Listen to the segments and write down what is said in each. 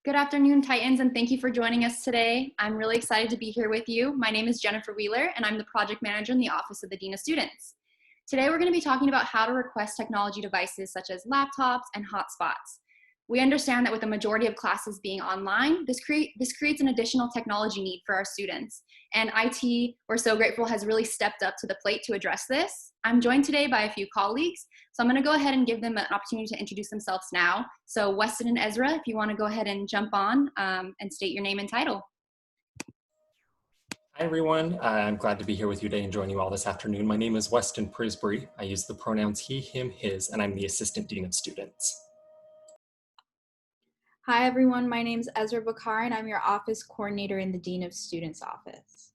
Good afternoon, Titans, and thank you for joining us today. I'm really excited to be here with you. My name is Jennifer Wheeler, and I'm the project manager in the Office of the Dean of Students. Today, we're going to be talking about how to request technology devices such as laptops and hotspots. We understand that with the majority of classes being online, this creates an additional technology need for our students. And IT, we're so grateful, has really stepped up to the plate to address this. I'm joined today by a few colleagues, so I'm going to go ahead and give them an opportunity to introduce themselves now. So Weston and Ezra, if you want to go ahead and jump on and state your name and title. Hi everyone, I'm glad to be here with you today and join you all this afternoon. My name is Weston Prisbrey. I use the pronouns he, him, his, and I'm the Assistant Dean of Students. Hi everyone, my name is Ezra Bakar and I'm your office coordinator in the Dean of Students office.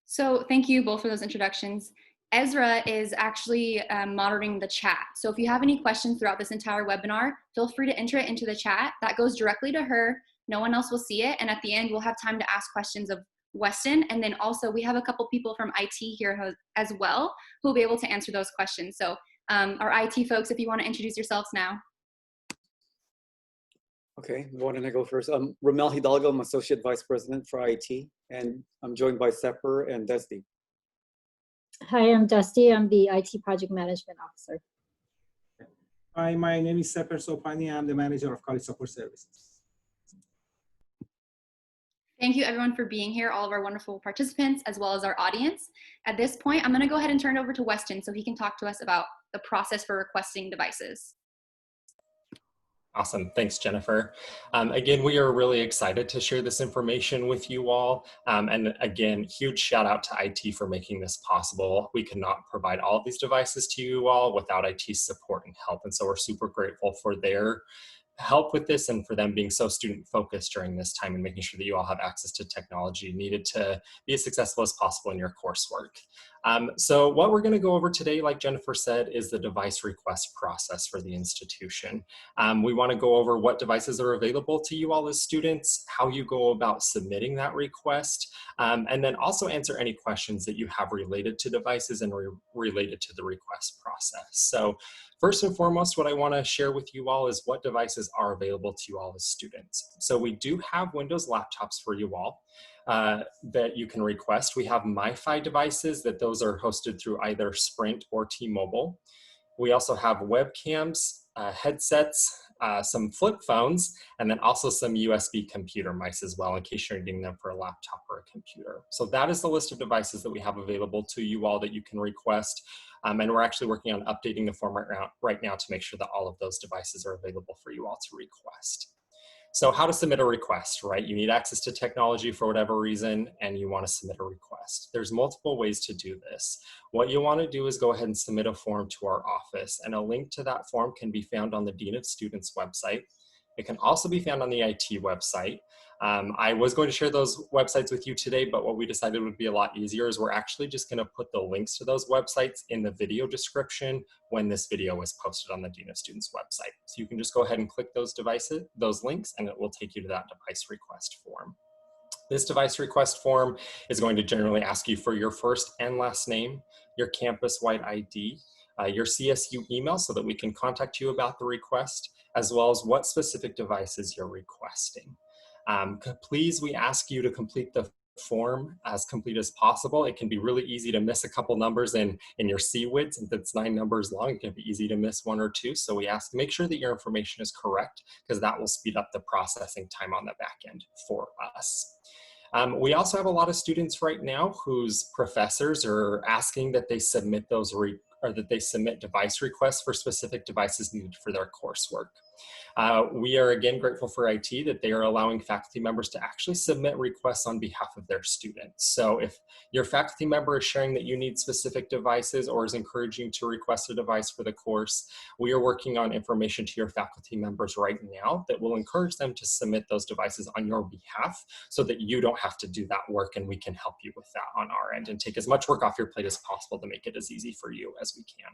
So thank you both for those introductions. Ezra is actually monitoring the chat. So if you have any questions throughout this entire webinar, feel free to enter it into the chat. That goes directly to her. No one else will see it. And at the end, we'll have time to ask questions of Weston. And then also we have a couple people from IT here as well who will be able to answer those questions. So our IT folks, if you want to introduce yourselves now. Okay, why don't I go first? Ramel Hidalgo, I'm Associate Vice President for IT, and I'm joined by Sepper and Dusty. Hi, I'm Dusty. I'm the IT Project Management Officer. Hi, my name is Sepper Sopani. I'm the Manager of College Support Services. Thank you everyone for being here, all of our wonderful participants, as well as our audience. At this point, I'm going to go ahead and turn it over to Weston so he can talk to us about the process for requesting devices. Awesome, thanks Jennifer. Again, we are really excited to share this information with you all. And again, huge shout out to IT for making this possible. We could not provide all of these devices to you all without IT's support and help. And so we're super grateful for their help with this and for them being so student focused during this time and making sure that you all have access to technology needed to be as successful as possible in your coursework. So what we're going to go over today, like Jennifer said, is the device request process for the institution. We want to go over what devices are available to you all as students, how you go about submitting that request, and then also answer any questions that you have related to devices and related to the request process. So first and foremost, what I want to share with you all is what devices are available to you all as students. So we do have Windows laptops for you all that you can request. We have Wi-Fi devices that those are hosted through either Sprint or T-Mobile. We also have webcams, headsets, some flip phones, and then also some USB computer mice as well in case you're needing them for a laptop or a computer. So that is the list of devices that we have available to you all that you can request. And we're actually working on updating the form right now to make sure that all of those devices are available for you all to request. So how to submit a request, right? You need access to technology for whatever reason, and you want to submit a request. There's multiple ways to do this. What you want to do is go ahead and submit a form to our office, and a link to that form can be found on the Dean of Students website. It can also be found on the IT website. I was going to share those websites with you today, but what we decided would be a lot easier is we're actually just going to put the links to those websites in the video description when this video is posted on the Dean of Students website. So you can just go ahead and click those links, and it will take you to that device request form. This device request form is going to generally ask you for your first and last name, your campus-wide ID, your CSU email so that we can contact you about the request, as well as what specific devices you're requesting. Please, we ask you to complete the form as complete as possible. It can be really easy to miss a couple numbers in your CWID. Since it's 9 numbers long, it can be easy to miss 1 or 2. So we ask to make sure that your information is correct because that will speed up the processing time on the back end for us. We also have a lot of students right now whose professors are asking that they submit device requests for specific devices needed for their coursework. We are again grateful for IT that they are allowing faculty members to actually submit requests on behalf of their students. So if your faculty member is sharing that you need specific devices or is encouraging to request a device for the course, we are working on information to your faculty members right now that will encourage them to submit those devices on your behalf so that you don't have to do that work and we can help you with that on our end and take as much work off your plate as possible to make it as easy for you as we can.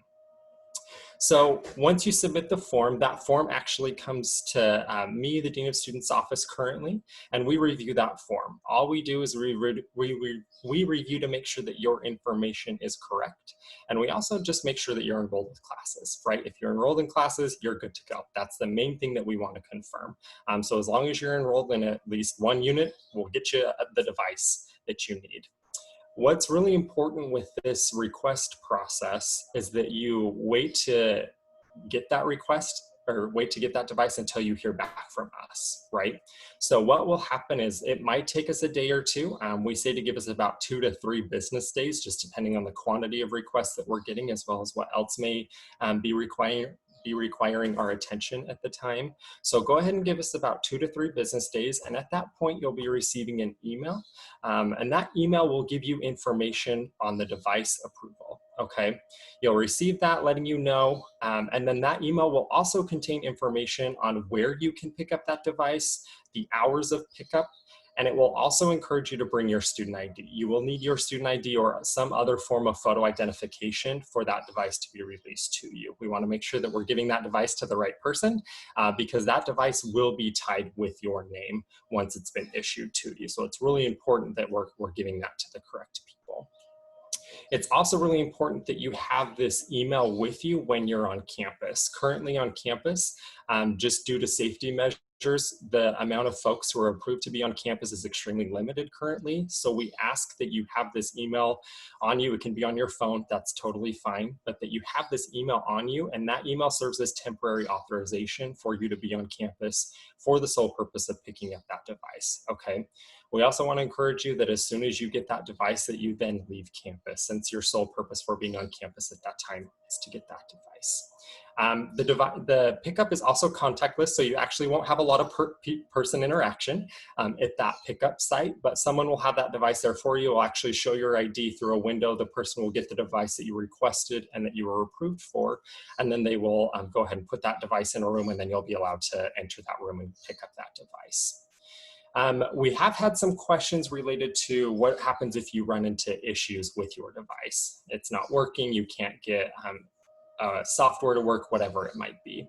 So once you submit the form, that form actually comes to me, the Dean of Students office currently, and we review that form. All we do is we review to make sure that your information is correct. And we also just make sure that you're enrolled in classes, right? If you're enrolled in classes, you're good to go. That's the main thing that we want to confirm. So as long as you're enrolled in at least one unit, we'll get you the device that you need. What's really important with this request process is that you wait to get that request or wait to get that device until you hear back from us, right? So what will happen is it might take us a day or two. We say to give us about 2 to 3 business days, just depending on the quantity of requests that we're getting, as well as what else may be requiring our attention at the time. So go ahead and give us about 2 to 3 business days. And at that point, you'll be receiving an email. And that email will give you information on the device approval, okay? You'll receive that letting you know. And then that email will also contain information on where you can pick up that device, the hours of pickup, and it will also encourage you to bring your student ID. You will need your student ID or some other form of photo identification for that device to be released to you. We want to make sure that we're giving that device to the right person because that device will be tied with your name once it's been issued to you. So it's really important that we're giving that to the correct people. It's also really important that you have this email with you when you're on campus. Currently on campus, just due to safety measures, the amount of folks who are approved to be on campus is extremely limited currently. So we ask that you have this email on you. It can be on your phone, that's totally fine, but that you have this email on you, and that email serves as temporary authorization for you to be on campus for the sole purpose of picking up that device, okay? We also want to encourage you that as soon as you get that device that you then leave campus, since your sole purpose for being on campus at that time is to get that device. The pickup is also contactless, so you actually won't have a lot of person interaction at that pickup site, but someone will have that device there for you. Will actually show your ID through a window. The person will get the device that you requested and that you were approved for, and then they will go ahead and put that device in a room, and then you'll be allowed to enter that room and pick up that device. We have had some questions related to what happens if you run into issues with your device. It's not working, you can't get software to work, whatever it might be.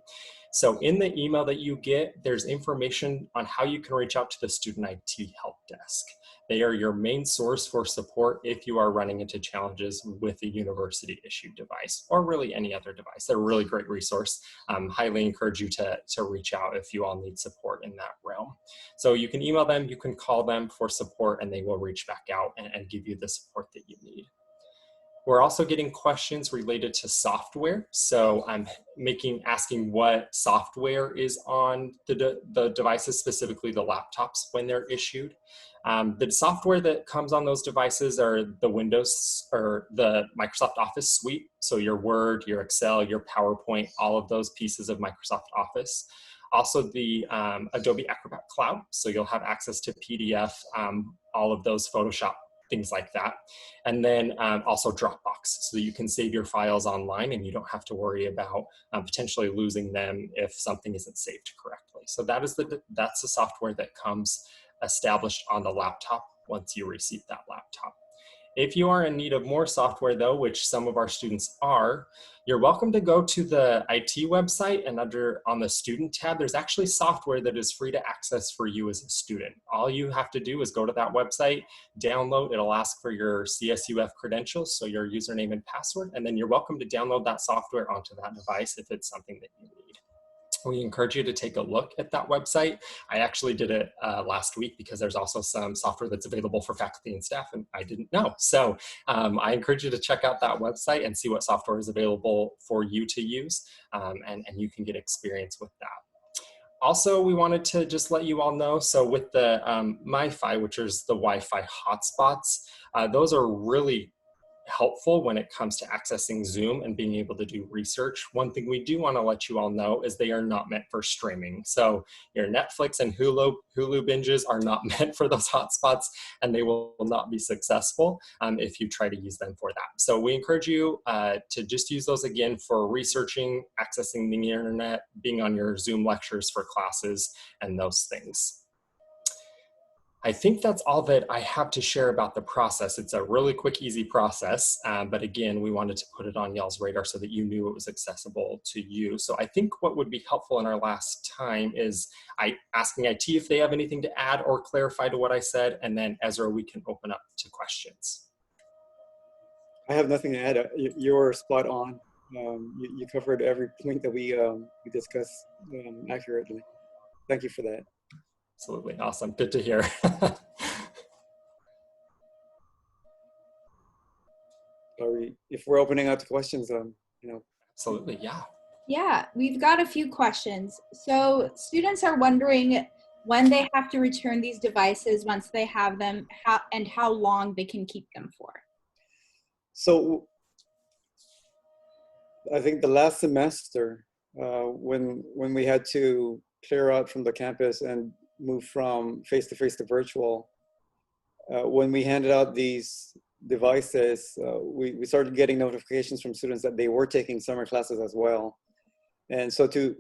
So in the email that you get, there's information on how you can reach out to the Student IT Help Desk. They are your main source for support if you are running into challenges with a university issued device or really any other device. They're a really great resource. Highly encourage you to reach out if you all need support in that realm. So you can email them, you can call them for support, and they will reach back out and give you the support that you need. We're also getting questions related to software. So I'm asking what software is on the devices, specifically the laptops when they're issued. The software that comes on those devices are the Windows or the Microsoft Office suite. So your Word, your Excel, your PowerPoint, all of those pieces of Microsoft Office. Also the Adobe Acrobat Cloud. So you'll have access to PDF, all of those Photoshop, things like that. And then also Dropbox, so you can save your files online and you don't have to worry about potentially losing them if something isn't saved correctly. So that's the software that comes established on the laptop once you receive that laptop. If you are in need of more software though, which some of our students are, you're welcome to go to the IT website, and on the student tab, there's actually software that is free to access for you as a student. All you have to do is go to that website, download, it'll ask for your CSUF credentials, so your username and password, and then you're welcome to download that software onto that device if it's something that you need. We encourage you to take a look at that website. I actually did it last week because there's also some software that's available for faculty and staff, and I didn't know. So I encourage you to check out that website and see what software is available for you to use, and you can get experience with that. Also, we wanted to just let you all know, so with the MiFi, which is the Wi-Fi hotspots, those are really helpful when it comes to accessing Zoom and being able to do research. One thing we do want to let you all know is they are not meant for streaming. So your Netflix and Hulu binges are not meant for those hotspots, and they will not be successful if you try to use them for that. So we encourage you to just use those again for researching, accessing the internet, being on your Zoom lectures for classes, and those things. I think that's all that I have to share about the process. It's a really quick, easy process. But again, we wanted to put it on y'all's radar so that you knew it was accessible to you. So I think what would be helpful in our last time is asking IT if they have anything to add or clarify to what I said. And then Ezra, we can open up to questions. I have nothing to add. You're spot on. You covered every point that we discussed accurately. Thank you for that. Absolutely. Awesome. Good to hear. If we're opening up to questions, Absolutely. Yeah. Yeah, we've got a few questions. So students are wondering when they have to return these devices once they have them, how long they can keep them for. So I think the last semester, when we had to clear out from the campus and move from face-to-face to virtual, when we handed out these devices, we started getting notifications from students that they were taking summer classes as well. And so to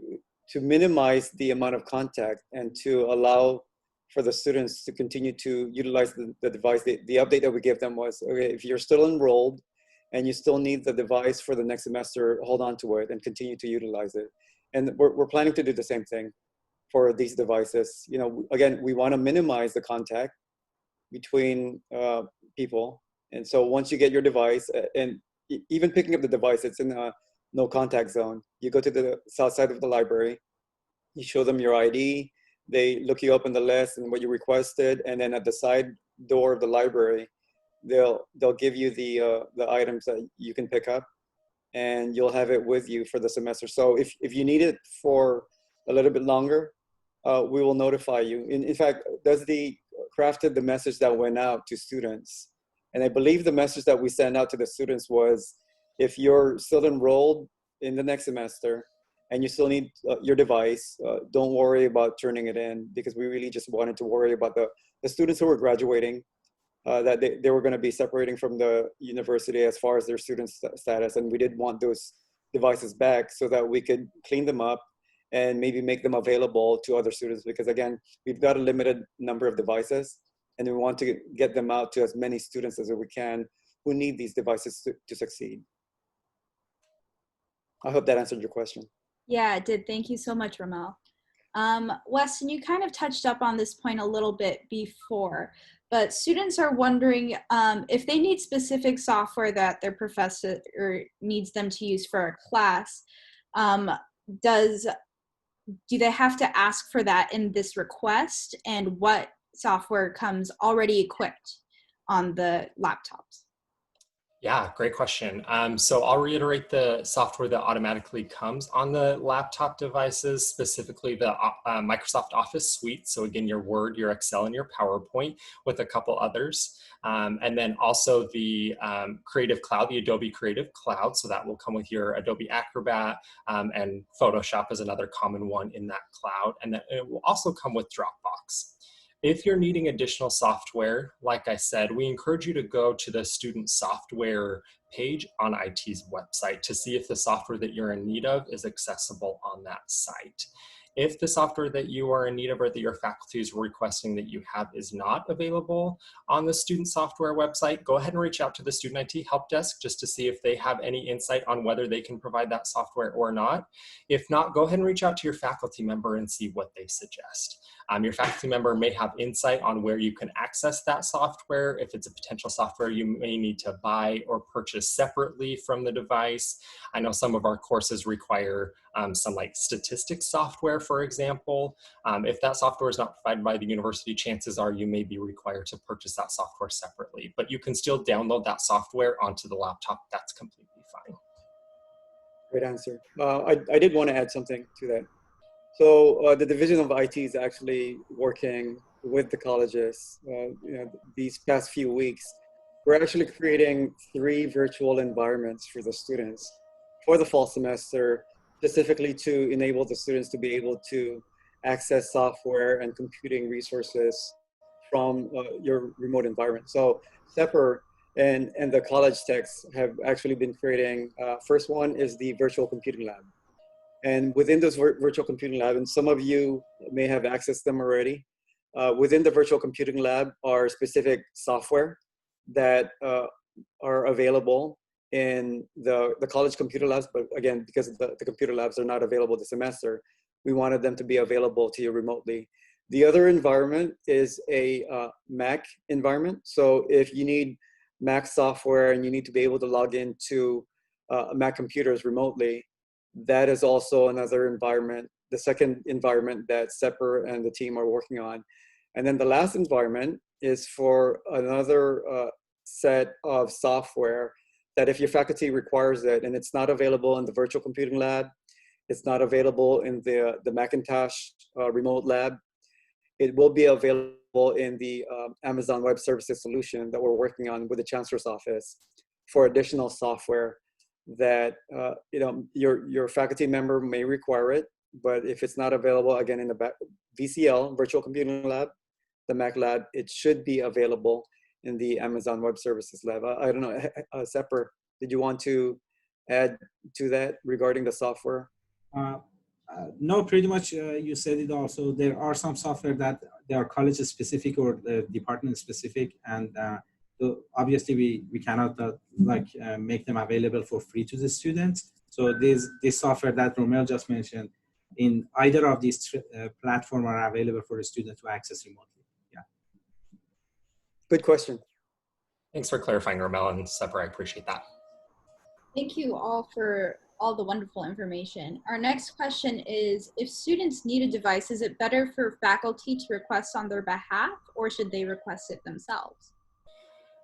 minimize the amount of contact and to allow for the students to continue to utilize the device, the update that we gave them was, okay, if you're still enrolled and you still need the device for the next semester, hold on to it and continue to utilize it. And we're planning to do the same thing for these devices. You know, again, we want to minimize the contact between people. And so once you get your device, and even picking up the device, it's in a no contact zone. You go to the south side of the library, you show them your ID, they look you up on the list and what you requested, and then at the side door of the library, they'll give you the items that you can pick up, and you'll have it with you for the semester. So if you need it for a little bit longer, we will notify you. In fact, Dusty crafted the message that went out to students. And I believe the message that we sent out to the students was, if you're still enrolled in the next semester and you still need your device, don't worry about turning it in, because we really just wanted to worry about the students who were graduating, that they were going to be separating from the university as far as their student status. And we did want those devices back so that we could clean them up and maybe make them available to other students, because again, we've got a limited number of devices and we want to get them out to as many students as we can who need these devices to succeed. I hope that answered your question. Yeah, it did. Thank you so much, Ramel. Weston, you kind of touched up on this point a little bit before, but students are wondering if they need specific software that their professor needs them to use for a class, do they have to ask for that in this request, and what software comes already equipped on the laptops? Yeah, great question. So I'll reiterate the software that automatically comes on the laptop devices, specifically the Microsoft Office suite. So again, your Word, your Excel, and your PowerPoint, with a couple others. And then also the Creative Cloud, the Adobe Creative Cloud. So that will come with your Adobe Acrobat, and Photoshop is another common one in that cloud. And then it will also come with Dropbox. If you're needing additional software, like I said, we encourage you to go to the student software page on IT's website to see if the software that you're in need of is accessible on that site. If the software that you are in need of or that your faculty is requesting that you have is not available on the student software website, go ahead and reach out to the Student IT Help Desk just to see if they have any insight on whether they can provide that software or not. If not, go ahead and reach out to your faculty member and see what they suggest. Your faculty member may have insight on where you can access that software, if it's a potential software you may need to buy or purchase separately from the device. I know some of our courses require some like statistics software, for example. If that software is not provided by the university, chances are you may be required to purchase that software separately, but you can still download that software onto the laptop. That's completely fine. Great answer. I did want to add something to that. So the Division of IT is actually working with the colleges. These past few weeks, we're actually creating 3 virtual environments for the students for the fall semester, specifically to enable the students to be able to access software and computing resources from your remote environment. So SEPR and the college techs have actually been creating, first one is the virtual computing lab. And within this virtual computing lab, and some of you may have accessed them already, within the virtual computing lab are specific software that are available in the college computer labs, but again, because the computer labs are not available this semester, we wanted them to be available to you remotely. The other environment is a Mac environment. So if you need Mac software and you need to be able to log into Mac computers remotely, that is also another environment, the second environment that Sepper and the team are working on. And then the last environment is for another set of software that if your faculty requires it and it's not available in the virtual computing lab, it's not available in the Macintosh remote lab, it will be available in the Amazon Web Services solution that we're working on with the Chancellor's Office for additional software that your faculty member may require it, but if it's not available, again, in the VCL, Virtual Computing Lab, the Mac Lab, it should be available in the Amazon Web Services Lab. I don't know, Sepper, did you want to add to that regarding the software? No, pretty much you said it also. There are some software that they are college specific or department specific, and obviously we cannot make them available for free to the students. So this software that Romel just mentioned, in either of these platforms are available for the student to access remotely. Yeah. Good question. Thanks for clarifying, Romel and Sepper. I appreciate that. Thank you all for all the wonderful information. Our next question is, if students need a device, is it better for faculty to request on their behalf, or should they request it themselves?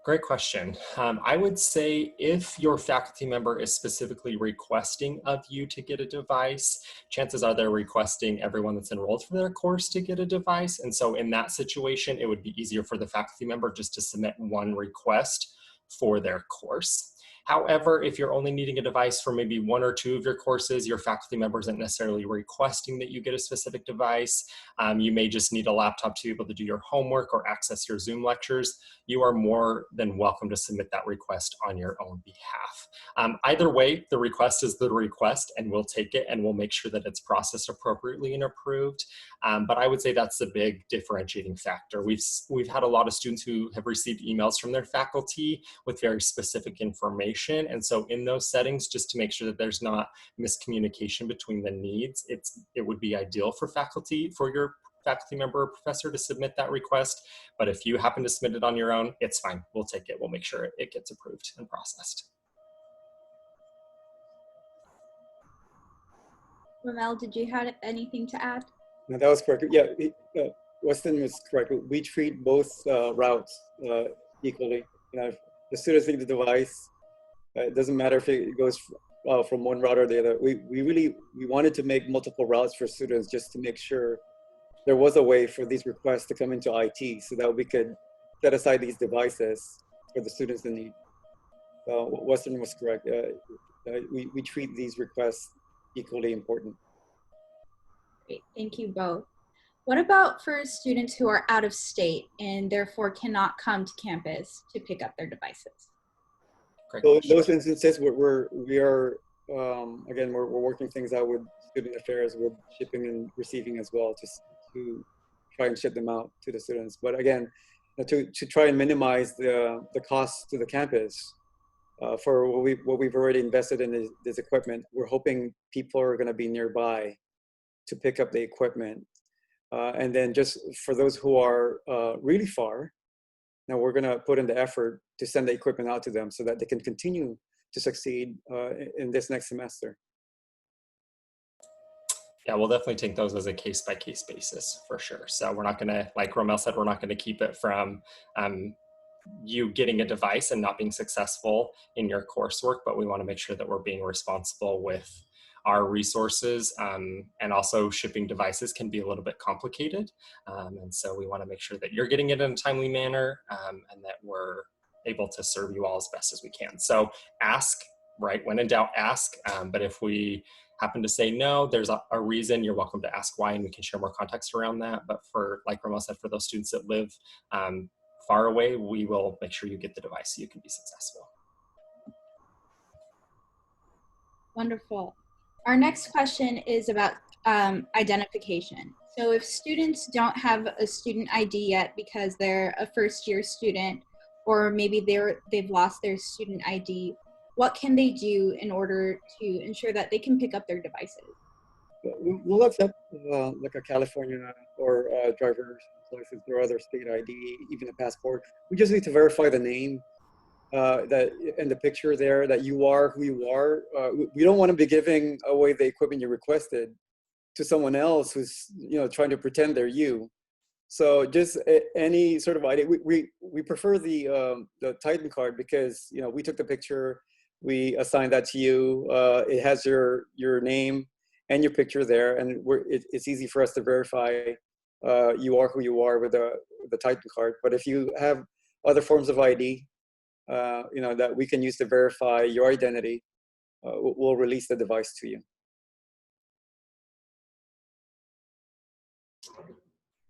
Great question. I would say if your faculty member is specifically requesting of you to get a device, chances are they're requesting everyone that's enrolled for their course to get a device. And so in that situation, it would be easier for the faculty member just to submit one request for their course. However, if you're only needing a device for maybe one or two of your courses, your faculty member isn't necessarily requesting that you get a specific device. You may just need a laptop to be able to do your homework or access your Zoom lectures. You are more than welcome to submit that request on your own behalf. Either way, the request is the request, and we'll take it and we'll make sure that it's processed appropriately and approved. But I would say that's the big differentiating factor. We've had a lot of students who have received emails from their faculty with very specific information. And so in those settings, just to make sure that there's not miscommunication between the needs, it would be ideal for your faculty member or professor to submit that request. But if you happen to submit it on your own, it's fine. We'll take it. We'll make sure it gets approved and processed. Romel, did you have anything to add? No, that was correct. Yeah, Weston was correct. We treat both routes equally. If the students need the device, it doesn't matter if it goes from one route or the other. We wanted to make multiple routes for students just to make sure there was a way for these requests to come into IT so that we could set aside these devices for the students in need. Weston was correct. We treat these requests equally important. Great, thank you both. What about for students who are out of state and therefore cannot come to campus to pick up their devices? So in those instances, we're working things out with student affairs, with shipping and receiving as well, just to try and ship them out to the students. But again, to try and minimize the cost to the campus for what we've already invested in this equipment, we're hoping people are going to be nearby to pick up the equipment. And then just for those who are really far, now we're going to put in the effort to send the equipment out to them so that they can continue to succeed in this next semester. Yeah, we'll definitely take those as a case-by-case basis for sure. So we're not going to, like Romel said, we're not going to keep it from you getting a device and not being successful in your coursework, but we want to make sure that we're being responsible with our resources, and also shipping devices can be a little bit complicated. And so we want to make sure that you're getting it in a timely manner, and that we're able to serve you all as best as we can. So ask, right? When in doubt, ask. But if we happen to say no, there's a reason, you're welcome to ask why, and we can share more context around that. But for, like Romel said, for those students that live far away, we will make sure you get the device so you can be successful. Wonderful. Our next question is about identification. So if students don't have a student ID yet because they're a first-year student, or maybe they've lost their student ID, what can they do in order to ensure that they can pick up their devices? We'll accept like a California or driver's license or other state ID, even a passport. We just need to verify the name that and the picture there that you are who you are. We don't want to be giving away the equipment you requested to someone else who's trying to pretend they're you. So just any sort of ID. We prefer the Titan card because we took the picture, we assigned that to you. It has your name and your picture there, and it's easy for us to verify you are who you are with the Titan card. But if you have other forms of ID, that we can use to verify your identity, we'll release the device to you.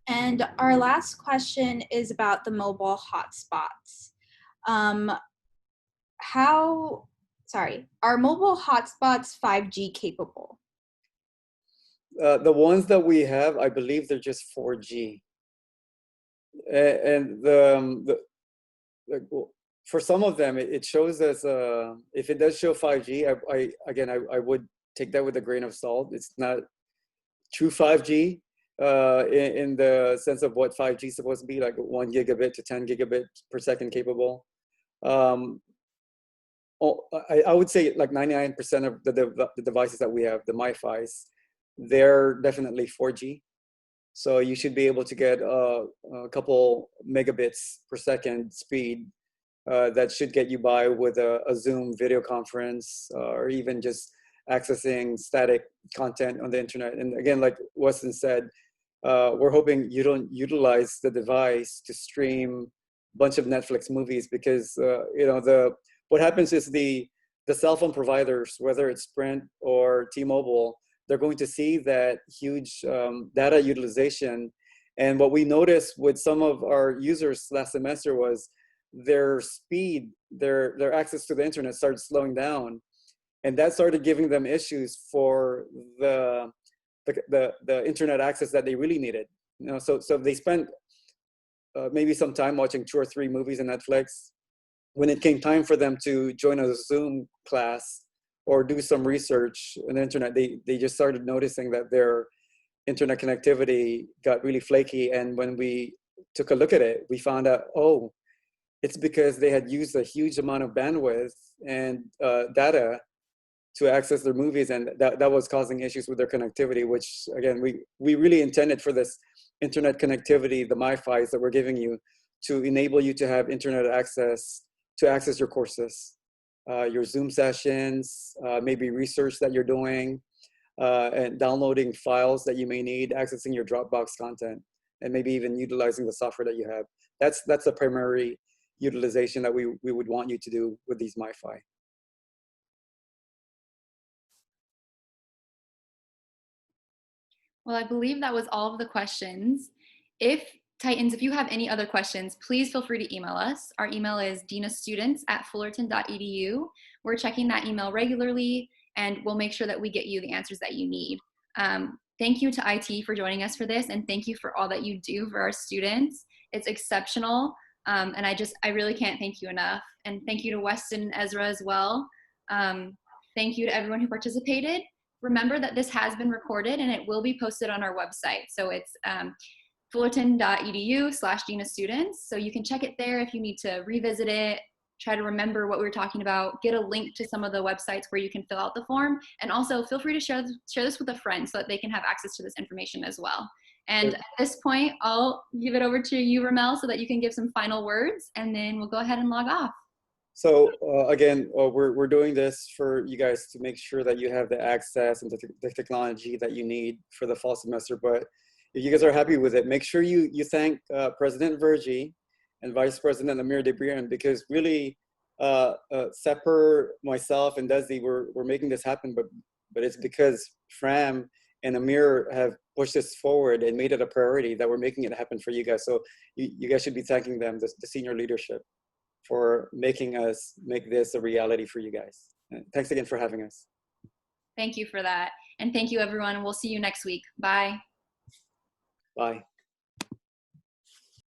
And our last question is about the mobile hotspots. Are mobile hotspots 5G capable? The ones that we have, I believe they're just 4G. And for some of them, it shows as, if it does show 5G, I would take that with a grain of salt. It's not true 5G in the sense of what 5G is supposed to be, like 1 gigabit to 10 gigabit per second capable. I would say like 99% of the devices that we have, the MiFis, they're definitely 4G. So you should be able to get a couple megabits per second speed that should get you by with a Zoom video conference or even just accessing static content on the internet. And again, like Weston said, we're hoping you don't utilize the device to stream a bunch of Netflix movies because what happens is the cell phone providers, whether it's Sprint or T-Mobile, they're going to see that huge data utilization. And what we noticed with some of our users last semester was their speed, their access to the internet started slowing down. And that started giving them issues for the internet access that they really needed. So they spent maybe some time watching 2 or 3 movies on Netflix. When it came time for them to join a Zoom class or do some research on the internet, they just started noticing that their internet connectivity got really flaky. And when we took a look at it, we found out, oh, it's because they had used a huge amount of bandwidth and data to access their movies, and that was causing issues with their connectivity, which again, we really intended for this internet connectivity, the MiFis that we're giving you, to enable you to have internet access to access your courses, your Zoom sessions, maybe research that you're doing, and downloading files that you may need, accessing your Dropbox content, and maybe even utilizing the software that you have. That's the primary utilization that we would want you to do with these MiFi. Well, I believe that was all of the questions. Titans, if you have any other questions, please feel free to email us. Our email is dinastudents@fullerton.edu. We're checking that email regularly, and we'll make sure that we get you the answers that you need. Thank you to IT for joining us for this, and thank you for all that you do for our students. It's exceptional, and I really can't thank you enough. And thank you to Weston and Ezra as well. Thank you to everyone who participated. Remember that this has been recorded and it will be posted on our website. So it's fullerton.edu/dinastudents. So you can check it there if you need to revisit it, try to remember what we were talking about, get a link to some of the websites where you can fill out the form. And also feel free to share this with a friend so that they can have access to this information as well. And at this point, I'll give it over to you, Ramel, so that you can give some final words, and then we'll go ahead and log off. So again, we're doing this for you guys to make sure that you have the access and the technology that you need for the fall semester. But if you guys are happy with it, make sure you thank President Vergy and Vice President Amir Debrian, because really Sepper, myself, and Desi, we're making this happen, but it's because Fram and Amir have pushed this forward and made it a priority that we're making it happen for you guys. So you guys should be thanking them, the senior leadership, for making us make this a reality for you guys. And thanks again for having us. Thank you for that. And thank you, everyone. We'll see you next week. Bye. Bye.